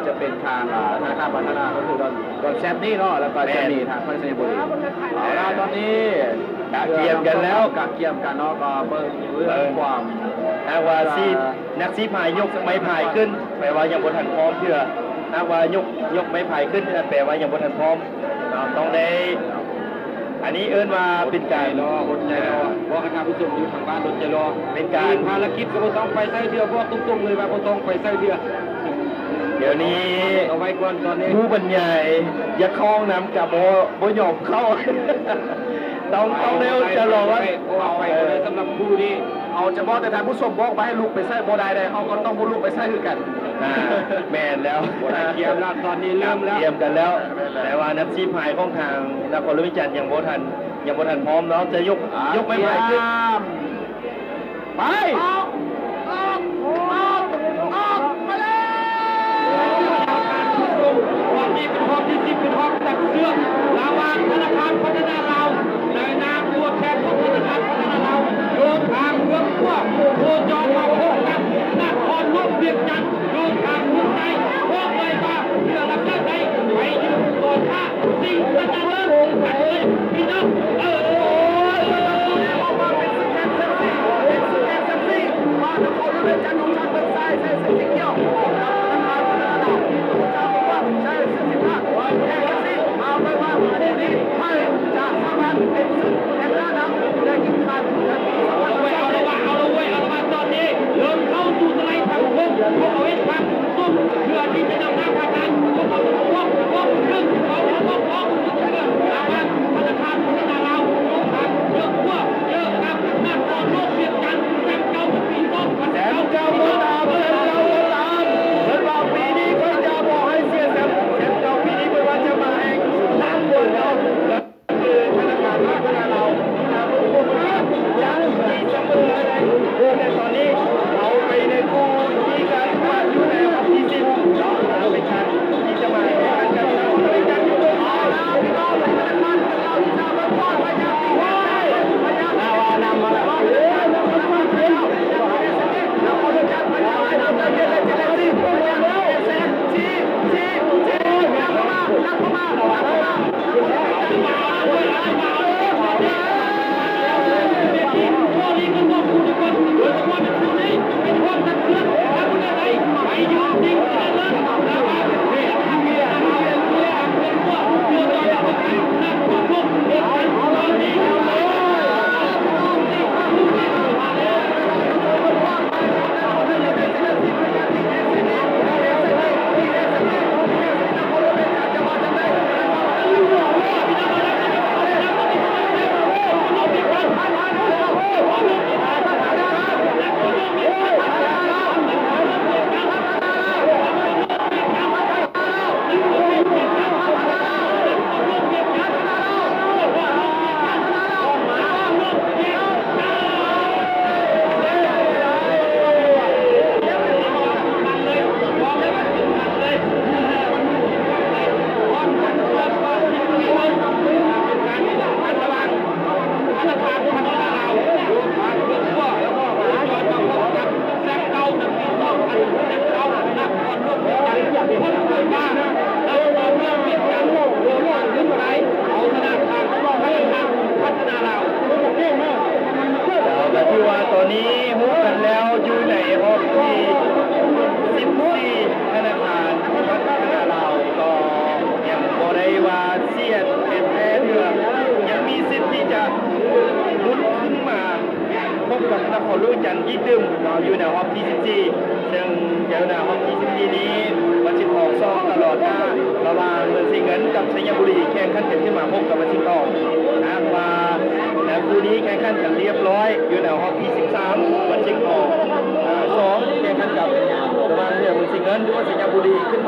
จะเป็นทางธนาคารพัฒนาก็คือดอนแซมนี่เนาะแล้วก็จะมีทางพัฒนาบุรีเอาละตอนนี้กะเกียมกันแล้วกะเกียมกันเนาะก็เบิ่งเรื่องความนักว่าซีนักซีพายยกไม้พายขึ้นแปลว่ายังบนทันพร้อมเพื่อนักว่ายกไม้พายขึ้นแปลว่ายังบนทันพร้อมต้องได้อันนี้เอิ้นว่าเป็นการรอคนใจรอบอกให้ท่านผู้ชมอยู่ทางบ้านรถใจรอเป็นการภารกิจก็บ่ต้องไปใส่เรือพวกตุ้งๆเลยว่าบ่ต้องไปใส่เรือเดี๋ยวนี้เอาไว้ก่อนตอนนี้ผู้บรรยายอย่าคล้องน้ำกับโบหยอกเข้าต้องเร็วจะรอว่าเอาไปเลยสำหรับผู้นี้เอาเฉพาะแต่ท่านผู้ชมบอกไปให้ลูกไปใส่โบได้ได้เขาก็ต้องลูกไปใส่คือกันแมนแล้วเกียมแล้วตอนนี้เริ่มแล้วเกียมกันแล้วแต่ว่านักซีพายของทางนครหลวงวิจันทร์ยังโบทันพร้อมเนาะจะยกไม้พายขึ้นไปมาเลยความนี้เป็นความที่10เป็นความตัดเชือกระหว่างธนาคารพัฒนาลาวในนามตัวแทนของธนาคารพัฒนาลาวโยนทางเมืองขั้วโคจรมาพบกันนครหลวงเวียงจันทร์โยนทางเมืองในพบเลยว่าเพื่อรับได้ไปยืนต่อท่าสิ่งที่จะเลิศกันเลยพี่น้องที่ว่าตอนนี้มุกกันแล้วอยู่ในห้องที่14ธนาคารพัฒนาลาวก็ยังบ่ได้ว่าเสียดแพ้เถื่อยังมีสิทธิ์ที่จะลุ้นขึ้นมาพบกับนครหลวงวิจันทร์อีกดึงอยู่ในห้องที่14ซึ่งอยู่ในห้องที่14นี้วันที่2ตลอดระหว่างเมืองสิงห์เงินกับชัยบุรีแข่งขันกันขึ้นมาพบกับวันที่2นะว่าคู่นี้แข่งขันกันเรียบร้อยอยู่ในห้องที่13วันที่2แข่งขันกับระหว่างเมืองสิงห์เงินหรือว่าชัยบุรีขึ้นมา